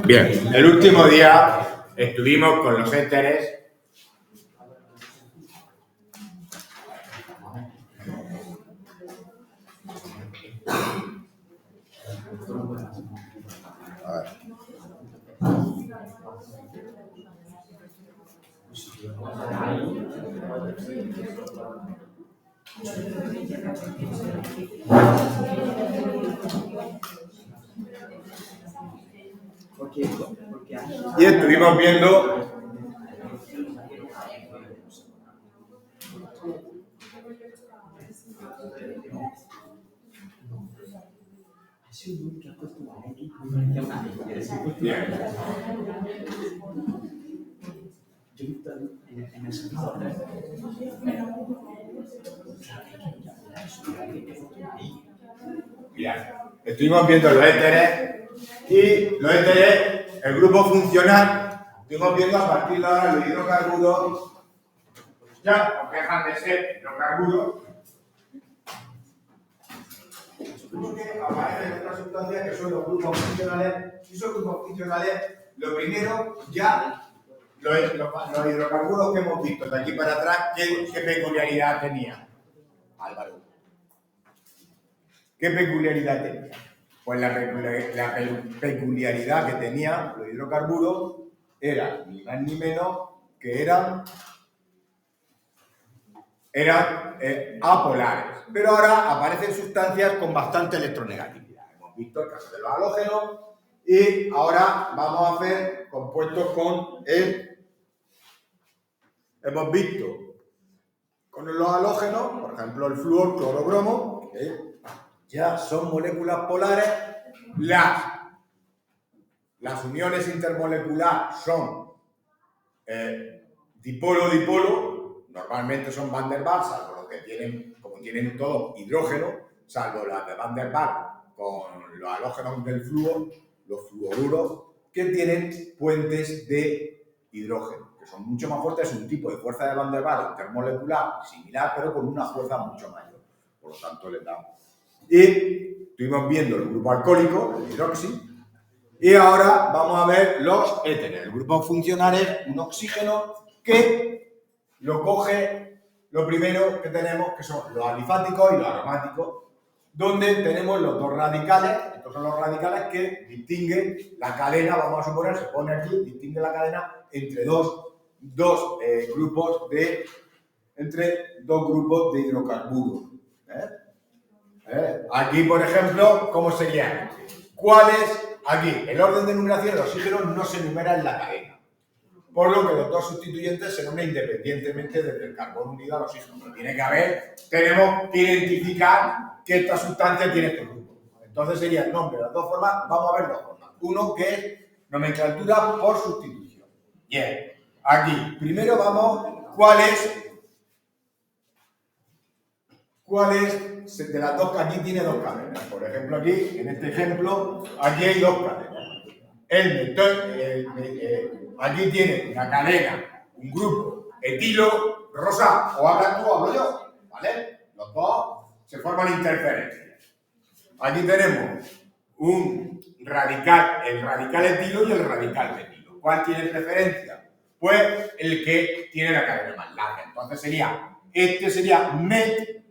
Bien, el último día estuvimos con los éteres. Y estuvimos viendo estuvimos viendo los éteres y los éteres, el grupo funcional, estuvimos viendo a partir de ahora los hidrocarburos, ya, porque dejan de ser hidrocarburos, porque aparecen otras sustancias que son los grupos funcionales. Y esos grupos funcionales, lo primero, ya los hidrocarburos que hemos visto de aquí para atrás, ¿qué peculiaridad tenían? Álvaro. ¿Qué peculiaridad tenía? Pues la peculiaridad que tenían los hidrocarburos era ni más ni menos que eran apolares. Pero ahora aparecen sustancias con bastante electronegatividad. Hemos visto el caso de los halógenos y ahora vamos a hacer compuestos con el... Hemos visto con los halógenos, por ejemplo, el flúor, cloro, bromo, que ya son moléculas polares. Las uniones intermoleculares son dipolo-dipolo, normalmente son Van der Waals, salvo los que tienen, como tienen todos hidrógeno, salvo las de Van der Waals con los halógenos del flúor, los fluoruros, que tienen puentes de hidrógeno, que son mucho más fuertes, es un tipo de fuerza de Van der Waals intermolecular similar, pero con una fuerza mucho mayor. Por lo tanto, les damos. Y estuvimos viendo el grupo alcohólico, el hidroxi, y ahora vamos a ver los éteres. El grupo funcional es un oxígeno que lo coge, lo primero que tenemos, que son los alifáticos y los aromáticos, donde tenemos los dos radicales. Estos son los radicales que distinguen la cadena, vamos a suponer, se pone aquí, distingue la cadena entre dos grupos de hidrocarburos. Aquí, por ejemplo, ¿cómo sería? ¿Cuál es? Aquí, el orden de numeración del oxígeno no se numera en la cadena, por lo que los dos sustituyentes se nombran independientemente desde el carbono unido al oxígeno. Pero tiene que haber, tenemos que identificar que esta sustancia tiene este grupo. Entonces sería el nombre de las dos formas. Vamos a ver dos formas. Uno que es nomenclatura por sustitución. Bien, aquí, primero vamos, ¿cuál es de las dos? Aquí tiene dos cadenas. Por ejemplo, aquí, en este ejemplo, aquí hay dos cadenas. Aquí tiene una cadena, un grupo etilo rosa, o hablas tú o hablo yo, ¿vale? Los dos se forman interferencias. Aquí tenemos un radical, el radical etilo y el radical metilo. ¿Cuál tiene preferencia? Pues el que tiene la cadena más larga. Entonces este sería metoxi,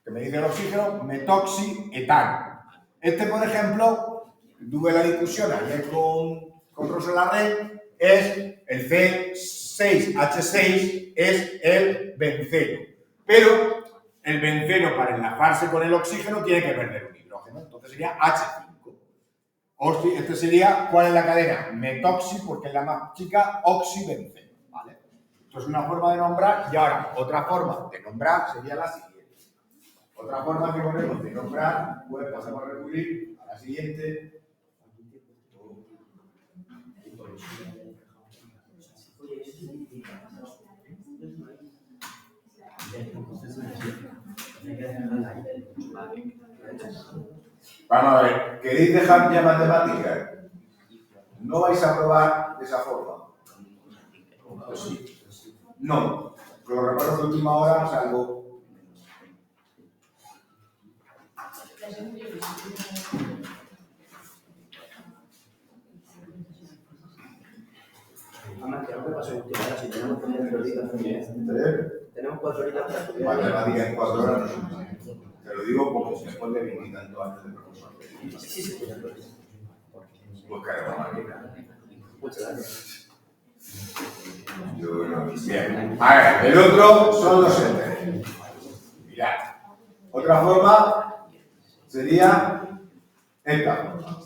que me dice el oxígeno, metoxietano. Este, por ejemplo, tuve la discusión ayer con Rosa Larrey, es el C6H6, es el benceno. Pero el benceno, para enlazarse con el oxígeno, tiene que perder un hidrógeno. Entonces sería H5. Este sería, ¿cuál es la cadena? Metoxi, porque es la más chica, oxibenceno. ¿Vale? Esto es una forma de nombrar. Y ahora, otra forma de nombrar sería la siguiente. Otra forma que ponemos de nombrar, pues pasamos a recurrir a la siguiente. Vamos a ver, ¿queréis dejar ya matemáticas? No vais a probar de esa forma. Pues sí. No. Con los reparos de última hora, salvo. Si tenemos 4 horitas también. Tenemos 4 horitas para estudiar. Matemáticas en 4 horas. Te lo digo porque después de 20 y tantos años de profesor. Sí, sí, sí. Buscaremos máquina. Muchas gracias. Bien. A ver, el otro son los enteros. Mirad. Otra forma sería esta forma.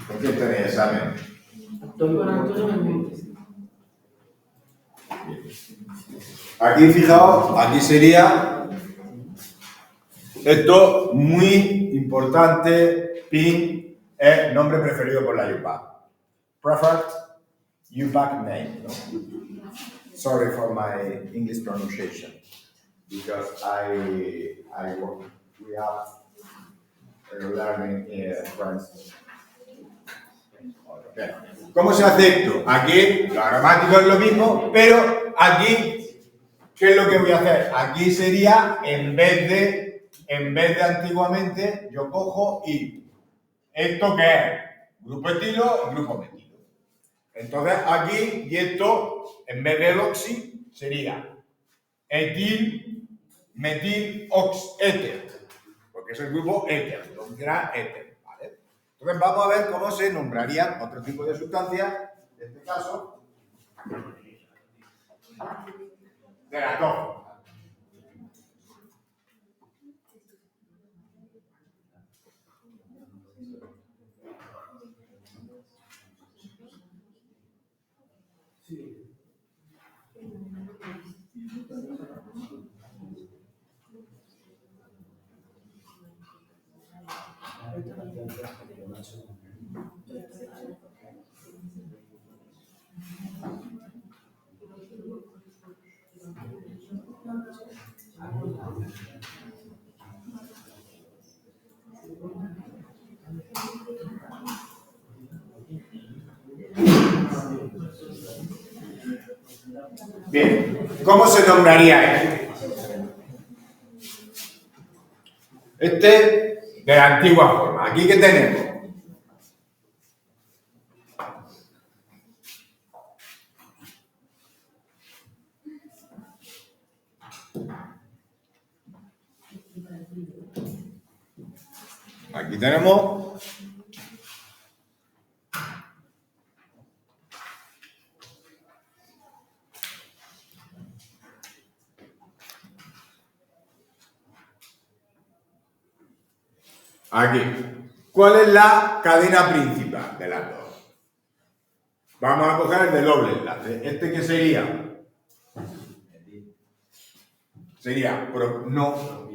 ¿Con quién tenéis examen? Aquí, fijaos, aquí sería esto muy importante. PIN es nombre preferido por la UPAC. Preferred UPAC name. No? Sorry for my English pronunciation, because we have learning French. Okay. ¿Cómo se hace esto? Aquí lo gramático es lo mismo, pero aquí, ¿qué es lo que voy a hacer? Aquí sería, en vez de antiguamente, yo cojo y ¿esto qué es? Grupo etilo y grupo metilo. Entonces aquí, y esto, en vez de oxi, sería etil, metil, ox, éter. Porque es el grupo éter, lo funciona éter. ¿Vale? Entonces vamos a ver cómo se nombrarían otro tipo de sustancias, en este caso, de las dos. Bien, ¿cómo se nombraría este? Este de la antigua forma. ¿Aquí qué tenemos? Aquí tenemos aquí. ¿Cuál es la cadena principal de las dos? Vamos a coger el de doble enlace. ¿Este qué sería? Sería no.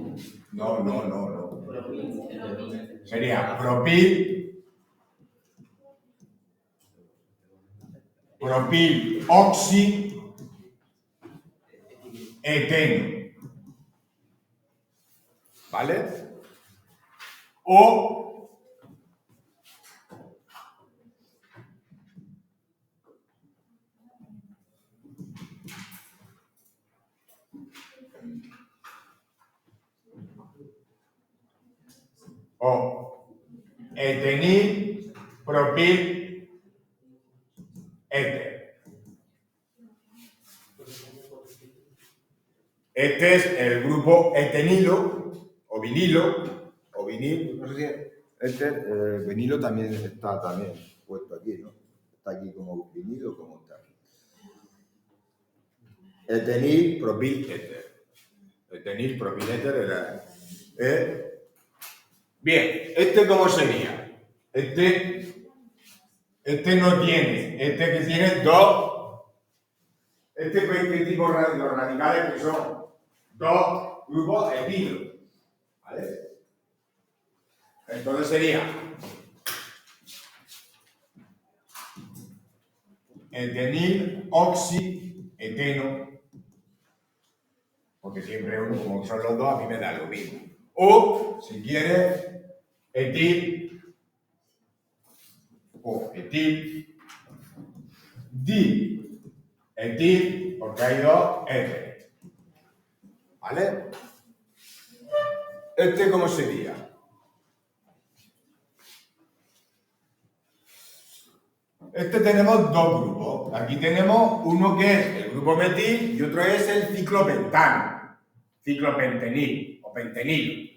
Sería propil oxi eteno. ¿Vale? O etenil propil éter. Este es el grupo etenilo o vinilo, no sé si este vinilo también está puesto aquí, ¿no? Está aquí como vinilo, como está aquí. Etenil propil éter. Etenil propil éter era. Bien, ¿este cómo sería? Este Este no tiene. Este que tiene dos. Este qué tipo de los radicales que son dos grupos etilo. ¿Vale? Entonces sería etenil, oxi, eteno. Porque siempre uno, como son los dos, a mí me da lo mismo. O, si quieres, etil o etil, di, etil, porque hay dos éteres. ¿Vale? ¿Este cómo sería? Este tenemos dos grupos. Aquí tenemos uno que es el grupo metil y otro es el ciclopentano, ciclopentenil o pentenilo.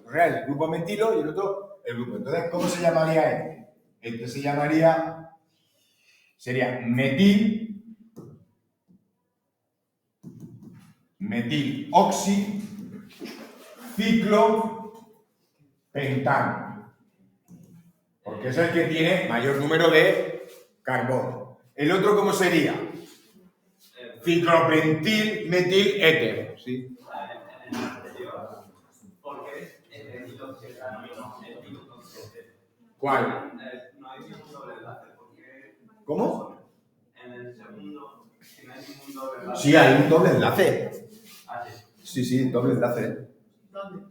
O sea, el grupo metilo y el otro el grupo. Entonces, ¿cómo se llamaría este? Este se llamaría, sería metil, metil oxi, ciclopentano. Porque es el que tiene mayor número de carbono. ¿El otro cómo sería? Ciclopentil, metil, éter. ¿Sí? ¿Cuál? No hay ningún doble enlace. ¿Cómo? En el segundo, si no hay ningún doble enlace. Sí, hay un doble enlace. Ah, Sí, sí, doble enlace. ¿dónde?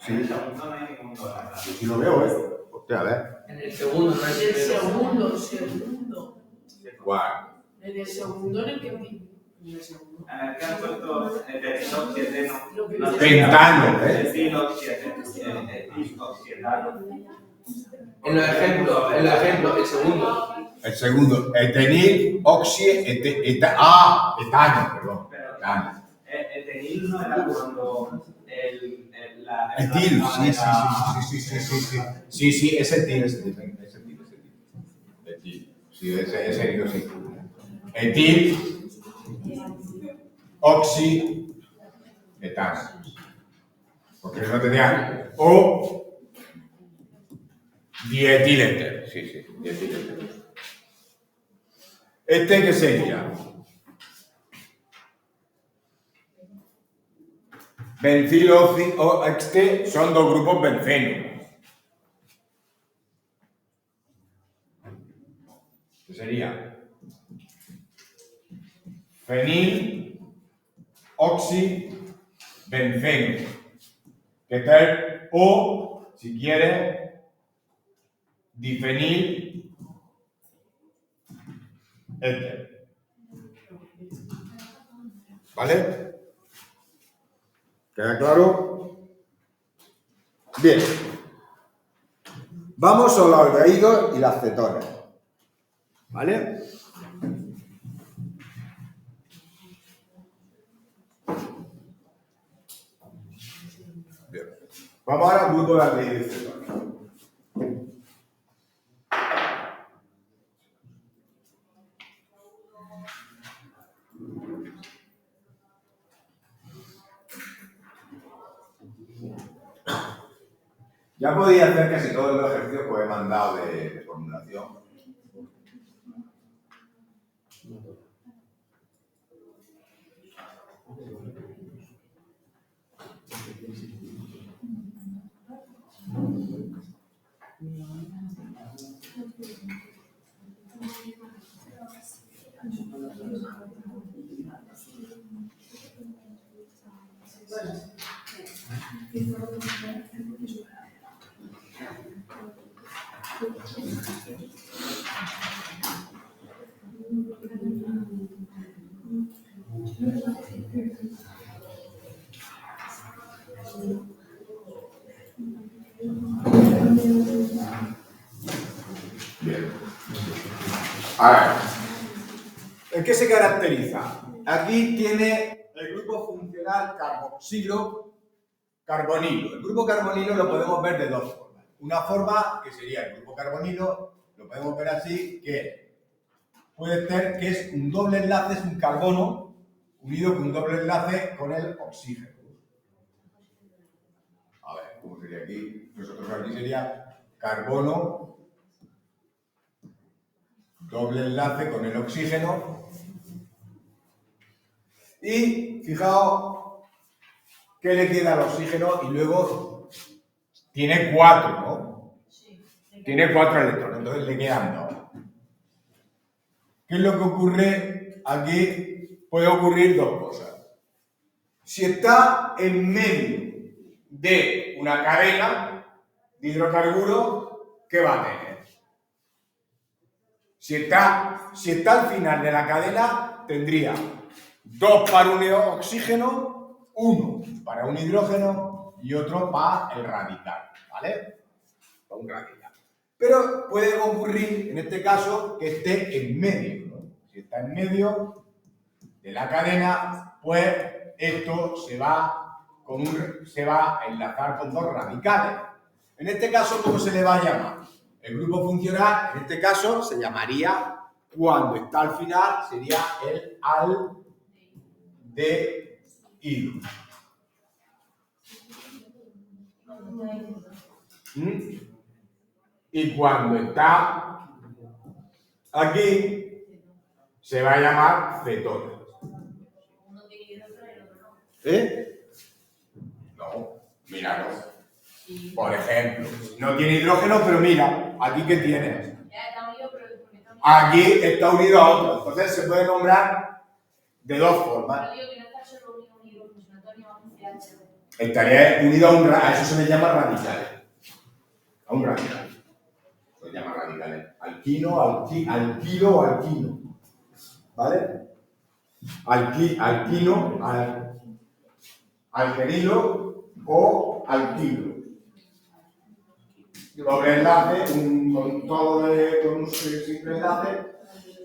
Sí. En el segundo no hay ningún doble enlace. Sí lo veo, ¿eh? Hostia, a ver. En el segundo, no es En el segundo. ¿Cuál? En el segundo en el que en el segundo. En el que han puesto etenoxieteno. Pentano, ¿eh? Etinoxietano. En los ejemplos, el segundo. El segundo, etenil, oxi, etano, perdón. Pero Etano. etenil no era cuando la Etil, sí, es etil, Etil. Sí, ese yo sí. Etil, oxi, etano. Porque no tenía o dietiléter. Sí, dietiléter. ¿Este qué sería? Bencilo o este son dos grupos benceno. ¿Qué sería? Fenil, oxi, benceno. Que tal o, si quieres, difenil, éter. ¿Vale? ¿Queda claro? Bien. Vamos a los aldehídos y las cetonas. ¿Vale? Bien. Vamos ahora al grupo de aldehídos y cetonas. Ya podía hacer casi todos los ejercicios que os he mandado de formulación. Bien. Ahora, ¿en qué se caracteriza? Aquí tiene el grupo funcional carboxilo, carbonilo. El grupo carbonilo lo podemos ver de dos formas. Una forma que sería el grupo carbonilo, lo podemos ver así, que puede ser que es un doble enlace, es un carbono unido con un doble enlace con el oxígeno. A ver, ¿cómo sería aquí? Nosotros aquí sería carbono doble enlace con el oxígeno. Y fijaos que le queda al oxígeno y luego tiene 4, ¿no? Tiene 4 electrones, entonces le quedan 2. ¿Qué es lo que ocurre aquí? Puede ocurrir dos cosas. Si está en medio de una cadena de hidrocarburos, ¿qué va a tener? Si está al final de la cadena, tendría 2 para un oxígeno, 1 para un hidrógeno y otro para el radical, ¿vale? Para un radical. Pero puede ocurrir, en este caso, que esté en medio, ¿no? Si está en medio de la cadena, pues esto se va a enlazar con 2 radicales. En este caso, ¿cómo se le va a llamar? El grupo funcional, en este caso, se llamaría, cuando está al final, sería el aldehído. Y cuando está aquí, se va a llamar cetona. ¿Eh? No, mira, no. Por ejemplo, no tiene hidrógeno, pero mira, aquí ¿qué tiene? Aquí está unido a otro. Entonces se puede nombrar de 2 formas. Estaría unido a eso se le llama radicales. A un radical. Se le llama radicales. Alquilo o alquino. ¿Vale? Alquino, alquenilo o alquilo. Doble enlace, con un simple enlace,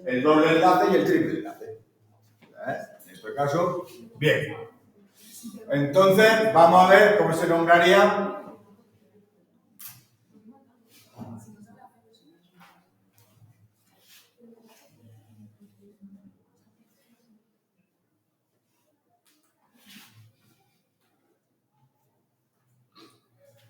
el doble enlace y el triple enlace. En este caso, bien. Entonces, vamos a ver cómo se nombraría.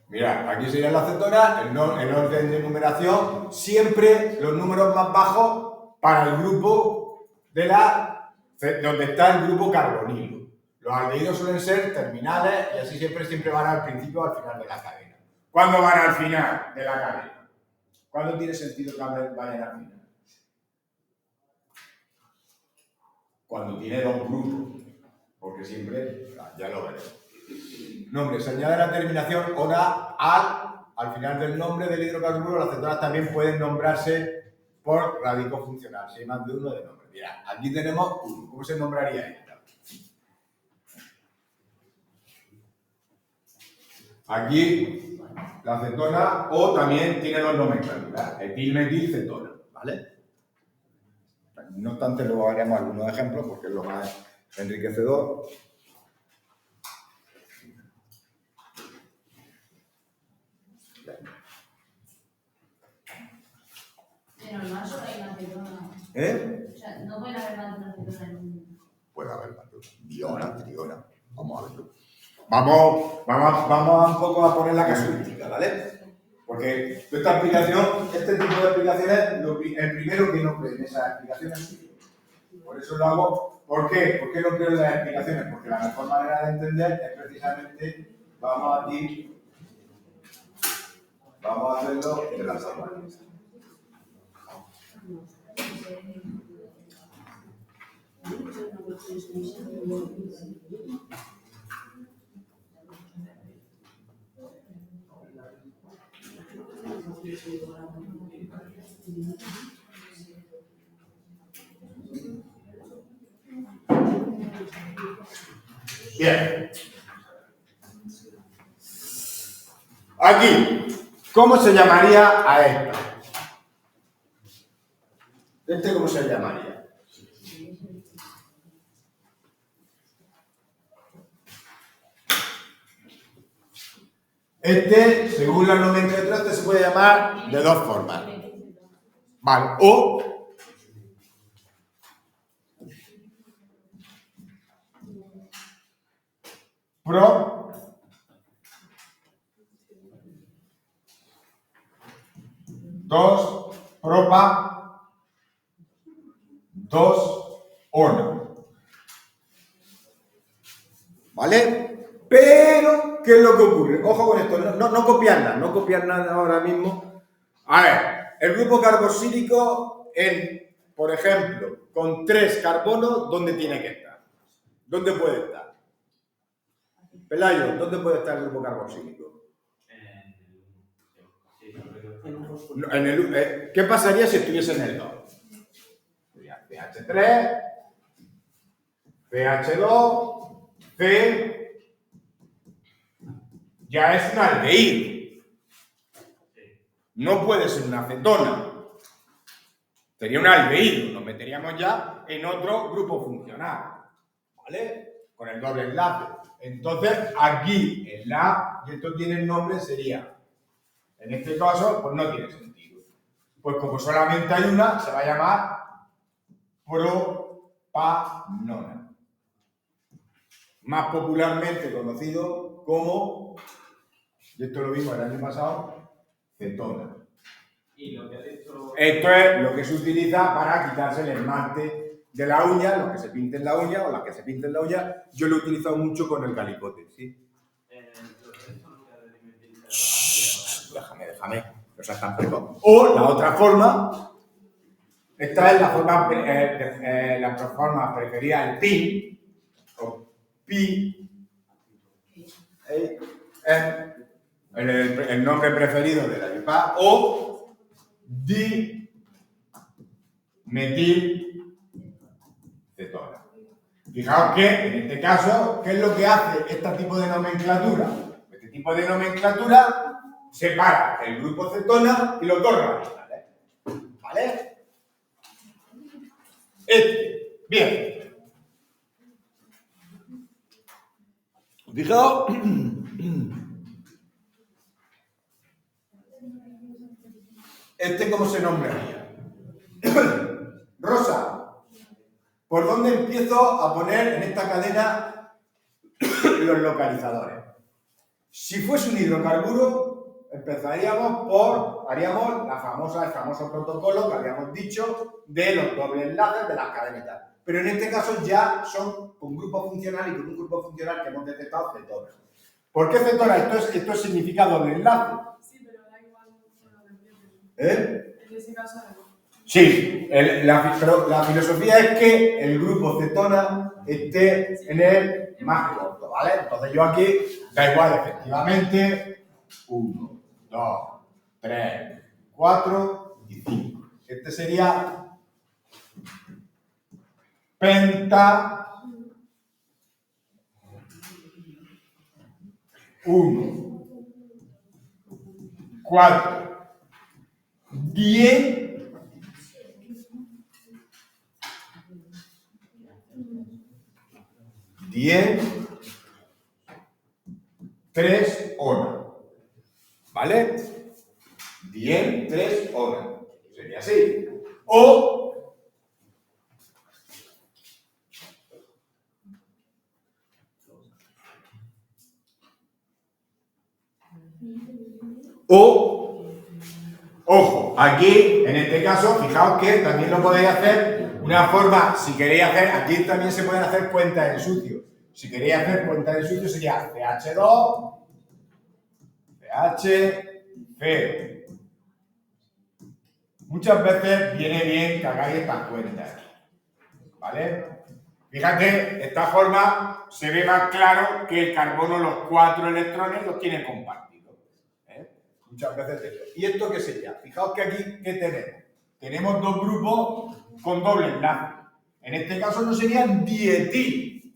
Mirad, aquí sería la cetona, en orden de numeración, siempre los números más bajos para el grupo donde está el grupo carbonilo. Los aldehídos suelen ser terminales y así siempre van al principio o al final de la cadena. ¿Cuándo van al final de la cadena? ¿Cuándo tiene sentido que vayan al final? Cuando tiene 2 grupos, porque siempre, ya lo veremos. Nombre, se añade la terminación hora al final del nombre del hidrocarburo. Las cetonas también pueden nombrarse por radico funcional, si hay más de uno de nombre. Mira, aquí tenemos uno. ¿Cómo se nombraría esta? Aquí la cetona, o también tiene 2 nomenclaturas, etilmetilcetona, ¿vale? No obstante, luego haremos algunos ejemplos porque es lo más enriquecedor. Pero no solo hay una cetona. ¿Eh? O sea, no puede haber más de una cetona en un... Puede haber más de una. Diona, triona. Vamos a verlo. Vamos un poco a poner la casuística, ¿vale? Porque este tipo de aplicaciones, el primero que no cree en esas explicaciones es yo. Por eso lo hago. ¿Por qué? ¿Por qué no creo en las explicaciones? Porque la mejor manera de entender es precisamente, vamos a hacerlo de las formas. Bien. Aquí, ¿cómo se llamaría a esta? ¿Cómo se llamaría? Según la nomenclatura, se puede llamar de 2 formas. Vale, o pro, dos, propa, 2 ONA. ¿Vale? Pero, ¿qué es lo que ocurre? Ojo con esto, no copiar nada ahora mismo. A ver, el grupo carboxílico, por ejemplo, con 3 carbonos, ¿dónde tiene que estar? ¿Dónde puede estar? Pelayo, ¿dónde puede estar el grupo carboxílico? ¿Qué pasaría si estuviese en el 2? Sería CH3, CH2, C. Ya es un aldehído. No puede ser una cetona. Sería un aldehído. Nos meteríamos ya en otro grupo funcional. ¿Vale? Con el doble enlace. Entonces, aquí en la, y esto tiene el nombre, sería, en este caso, pues no tiene sentido. Pues como solamente hay una, se va a llamar propanona. Más popularmente conocido como, y esto lo vimos el año pasado, cetona. Y lo que ha dicho... Esto es lo que se utiliza para quitarse el esmalte de la uña, los que se pinten la uña o las que se pinten la uña. Yo lo he utilizado mucho con el calicote, ¿sí? Déjame. O sea, está precoz. O la otra forma, esta es la forma preferida, el PIN, o PI, el nombre preferido de la IPA, o dimetilcetona. Fijaos que, en este caso, ¿qué es lo que hace este tipo de nomenclatura? Este tipo de nomenclatura separa el grupo cetona y los dos radicales. ¿Vale? Bien. Fijaos. ¿Cómo se nombraría? Rosa. ¿Por dónde empiezo a poner en esta cadena los localizadores? Si fuese un hidrocarburo, haríamos el famoso protocolo que habíamos dicho de los dobles enlaces de las cadenetas. Pero en este caso ya son con grupo funcional y con un grupo funcional que hemos detectado cetona. ¿Por qué cetona? Esto significa doble enlace. Sí, pero da igual. En ese caso no. Sí, la filosofía es que el grupo cetona esté en el más corto, ¿vale? Entonces yo aquí, da igual, efectivamente, 1, 2, 3, 4 y 5. Este sería penta 1, 4, 10, 3 ONA. ¿Vale? 10, 3 ONA. Sería así. Ojo, aquí, en este caso, fijaos que también lo podéis hacer una forma, si queréis hacer, aquí también se pueden hacer cuentas en sucio. Si queréis hacer cuentas en sucio sería CH2, CH, C. Muchas veces viene bien que hagáis estas cuentas, ¿vale? Fíjate, de esta forma se ve más claro que el carbono, los 4 electrones los tiene compartidos. Muchas veces de eso. ¿Y esto qué sería? Fijaos que aquí, ¿qué tenemos? Tenemos dos grupos con doble enlace. En este caso no serían dietil.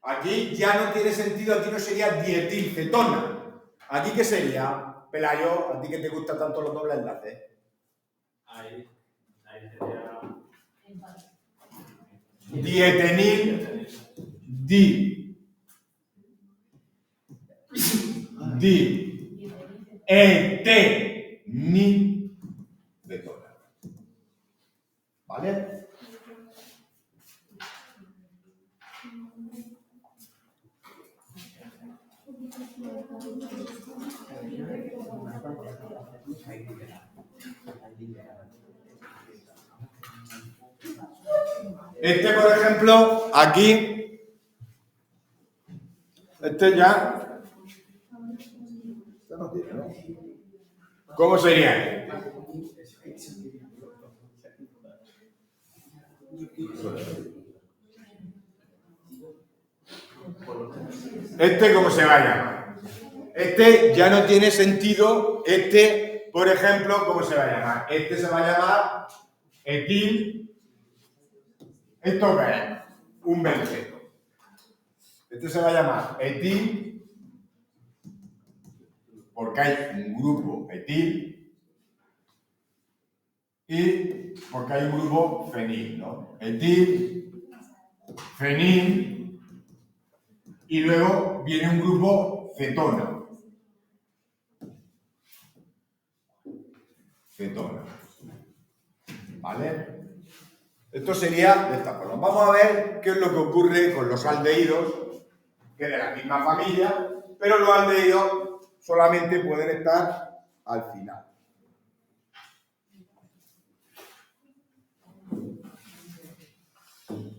Aquí ya no tiene sentido, aquí no sería dietilcetona. ¿Aquí qué sería? Pelayo, a ti que te gustan tanto los dobles enlaces. Ahí sería... Dietenil, etenilcetona. ¿Vale? Este, por ejemplo, aquí, este ya, este no tiene, ¿no? ¿Cómo sería? Este, ¿cómo se va a llamar? Este ya no tiene sentido. Este, por ejemplo, ¿cómo se va a llamar? Este se va a llamar etil. ¿Esto qué es? Un benceto. Este se va a llamar etil porque hay un grupo etil y porque hay un grupo fenil, ¿no? Etil, fenil y luego viene un grupo cetona. Cetona. ¿Vale? Esto sería de esta forma. Vamos a ver qué es lo que ocurre con los aldehídos, que es de la misma familia, pero los aldehídos solamente pueden estar al final.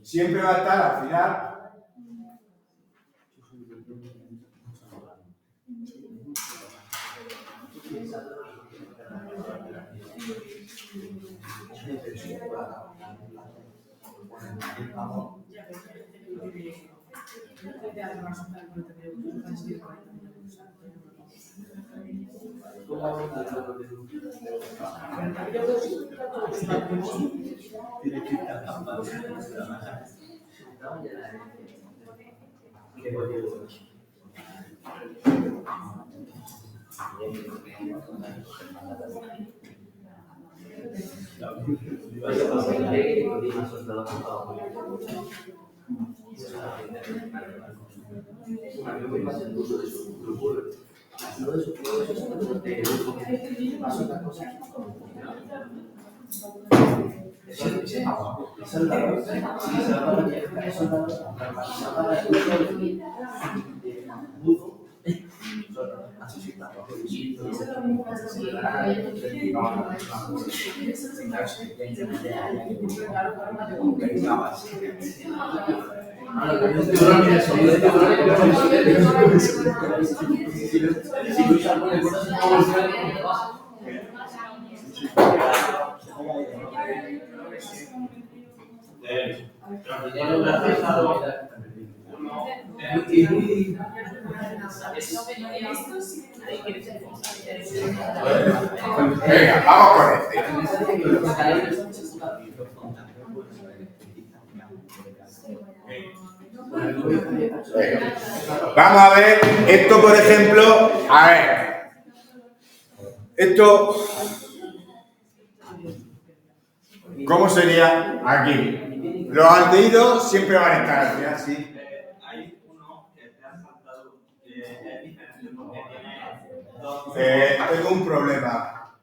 Siempre va a estar al final. Venga, vamos con este. Vamos a ver esto, por ejemplo. A ver. Esto. ¿Cómo sería aquí? Los aldehídos siempre van a estar al final, sí. Hay uno que te ha saltado, que es diferente porque tiene dos. Tengo un problema,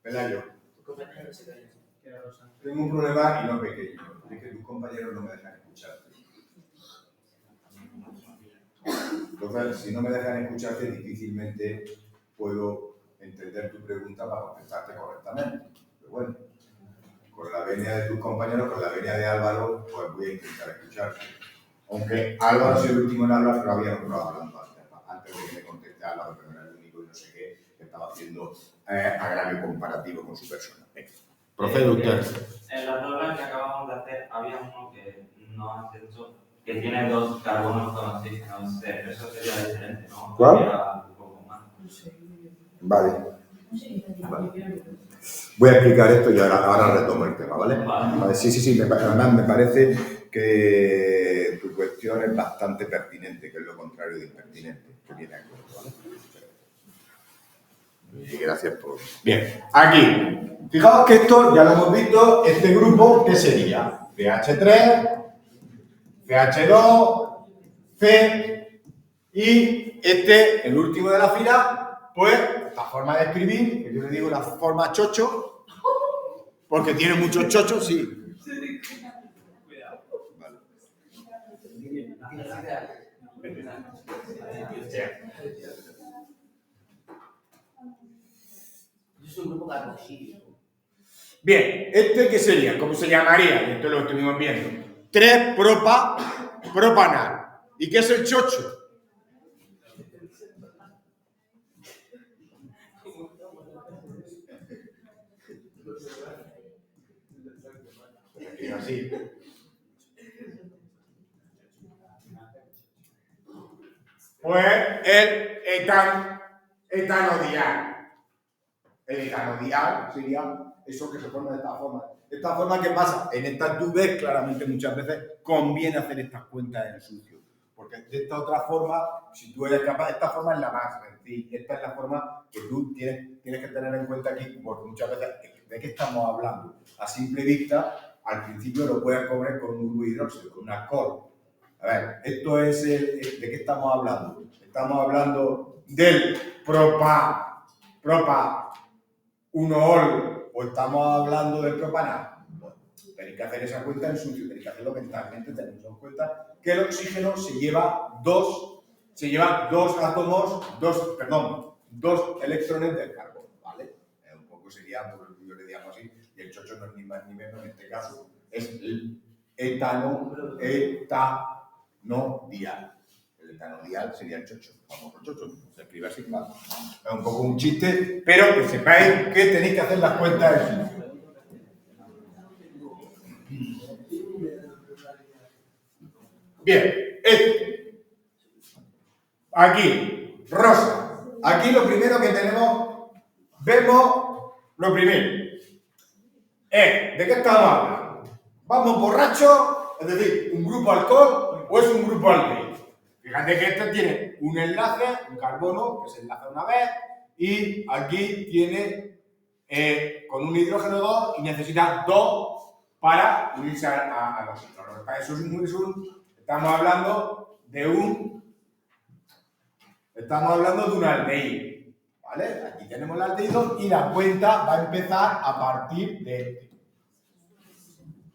Pelayo. Tengo un problema y no pequeño. Es que tus compañeros no me dejan escucharte. Entonces, si no me dejan escucharte, difícilmente puedo entender tu pregunta para contestarte correctamente. Pero bueno, con la venia de tus compañeros, con la venia de Álvaro, pues voy a intentar escucharte. Aunque Álvaro ha sido el último en hablar, pero había otro hablando antes de que me conteste Álvaro, que no era el único y no sé qué, que estaba haciendo agravio comparativo con su persona. Procede usted. En la prueba que acabamos de hacer, había uno que no has hecho, que tiene 2 carbonos con oxígeno. Eso sería diferente, ¿no? ¿Cuál? Sería un poco más. Vale. Voy a explicar esto y ahora retomo el tema, ¿vale? Vale, sí. Además, me parece que tu cuestión es bastante pertinente, que es lo contrario de impertinente, que viene aquí, ¿vale? Y gracias por... Bien, aquí. Fijaos que esto, ya lo hemos visto, este grupo, ¿qué sería? CH3, CH2, C, y este, el último de la fila, pues, esta forma de escribir, que yo le digo la forma chocho, porque tiene muchos chochos, sí. Vale. Es un grupo carboxílico. Bien, ¿este qué sería? ¿Cómo se llamaría? Y esto lo estuvimos viendo. 3-propanal. ¿Y qué es el chocho? Así. Pues el etanodial. El etanodial sería eso que se forma de esta forma. De esta forma, ¿qué pasa? En estas nubes, claramente muchas veces conviene hacer estas cuentas en sucio. Porque de esta otra forma, si tú eres capaz, esta forma es la más sencilla. Esta es la forma que tú tienes que tener en cuenta aquí, porque muchas veces, ¿de qué estamos hablando? A simple vista, al principio lo puedes comer con un grupo hidróxido, con un alcohol. A ver, esto es ¿de qué estamos hablando? Estamos hablando del propa 1-ol, o estamos hablando del propanal. Bueno, tenéis que hacer esa cuenta en sucio, tenéis que hacerlo mentalmente, tenéis en cuenta que el oxígeno se lleva dos electrones del carbono, ¿vale? Un poco sería, por el que yo le digamos así, y el chocho no es ni más ni menos en este caso, es el etanodial. El etanodial sería el chocho, vamos, el chocho, se escribe así, claro. Es un poco un chiste, pero que sepáis que tenéis que hacer las cuentas de sucio. Bien, aquí, rosa. Aquí lo primero que vemos lo primero. ¿De qué estamos hablando? ¿Vamos borrachos? Es decir, ¿un grupo alcohol o es un grupo aldehído? Fíjate que este tiene un enlace, un carbono, que se enlaza una vez, y aquí tiene con un hidrógeno 2 y necesita 2 para unirse a los otros. Eso estamos hablando de un aldehído, ¿vale? Aquí tenemos el aldehído y la cuenta va a empezar a partir de este.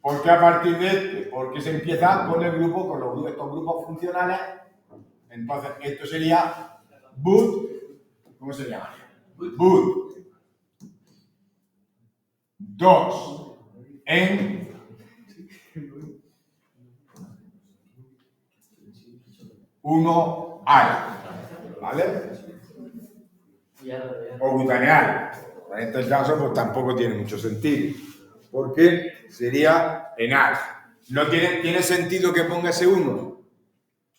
¿Por qué a partir de este? Porque se empieza con el grupo, con estos grupos funcionales. Entonces, esto sería but, ¿cómo se llama? But 2 en 1 al, ¿vale? O butaneal. En este caso, pues tampoco tiene mucho sentido, porque sería enal. ¿No tiene sentido que ponga ese 1?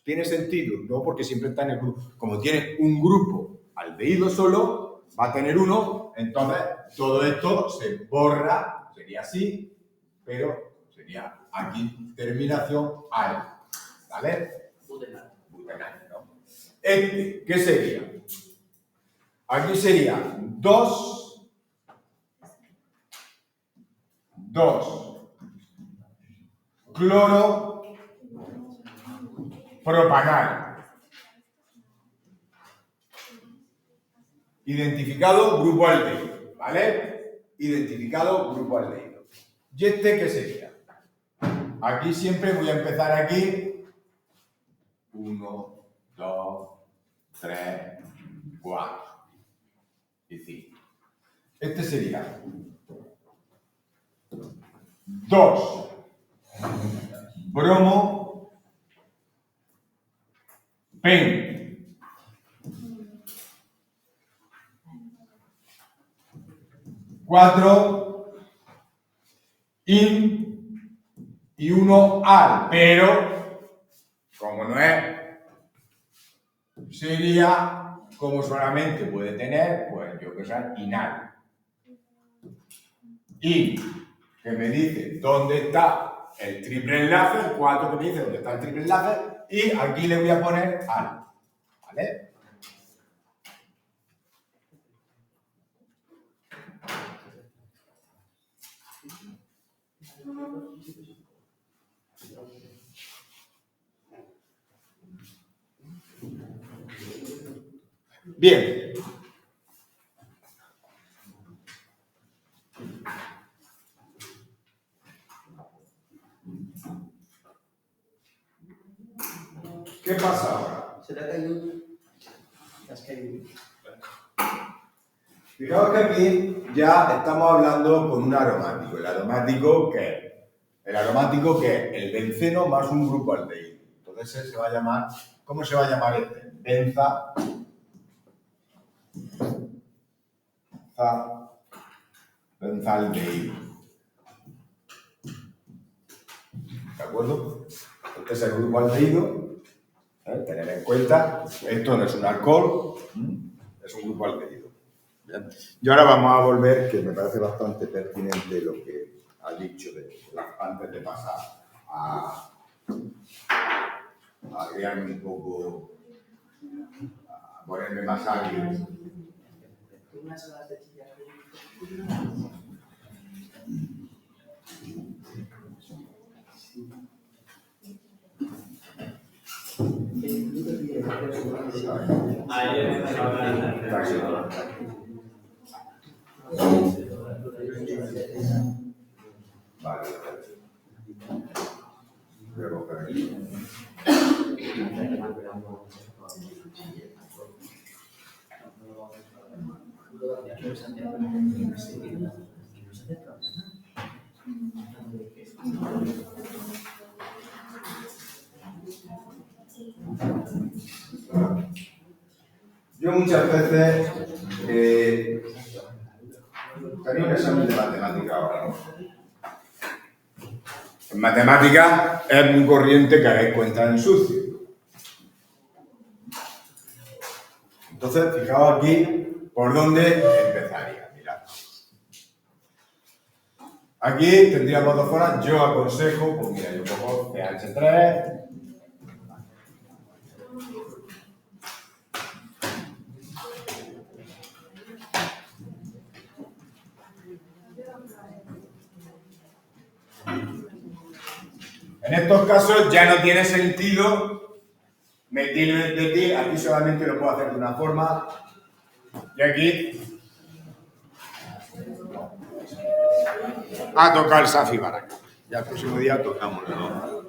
¿Tiene sentido? No, porque siempre está en el grupo. Como tiene un grupo aldehído solo, va a tener 1, entonces todo esto se borra, sería así, pero sería aquí terminación al, ¿vale? Butanal, ¿no? ¿Qué sería? Aquí sería 2 cloro propanal. Identificado grupo aldehído, ¿vale? Identificado grupo aldehído. ¿Y este qué sería? Aquí siempre voy a empezar aquí. 1, 2, 3, 4 y 5. Este sería 2 bromo pen 4 in y 1 al, pero como no es, sería como solamente puede tener, pues yo que sé, inal. Y que me dice dónde está el triple enlace, el 4 que me dice dónde está el triple enlace, y aquí le voy a poner al, ¿vale? Bien. ¿Qué pasa ahora? Se te ha caído. Te has caído. Fijaos que aquí ya estamos hablando con un aromático. El aromático, ¿qué es? el aromático que es el benceno más un grupo aldehído. Entonces se va a llamar, ¿cómo se va a llamar este? Benzaldehído. ¿De acuerdo? Este es el grupo aldehído. Tener en cuenta, esto no es un alcohol, es un grupo aldehído. Bien. Y ahora vamos a volver, que me parece bastante pertinente lo que ha dicho antes de pasar a guiarme un poco, a ponerme más ágil. Ahí está hablando. Vale. Voy a coger esto. Yo muchas veces tenía un examen de matemática ahora, ¿no? En matemática es muy corriente que hagáis cuentas en sucio. Entonces, fijaos aquí por dónde empezaría. Mirad. Aquí tendríamos dos formas. Yo aconsejo, pues mira, yo cojo CH3. En estos casos ya no tiene sentido metil, aquí solamente lo puedo hacer de una forma y aquí a tocar el Safi Baraka. Ya el próximo día tocamos, ¿no?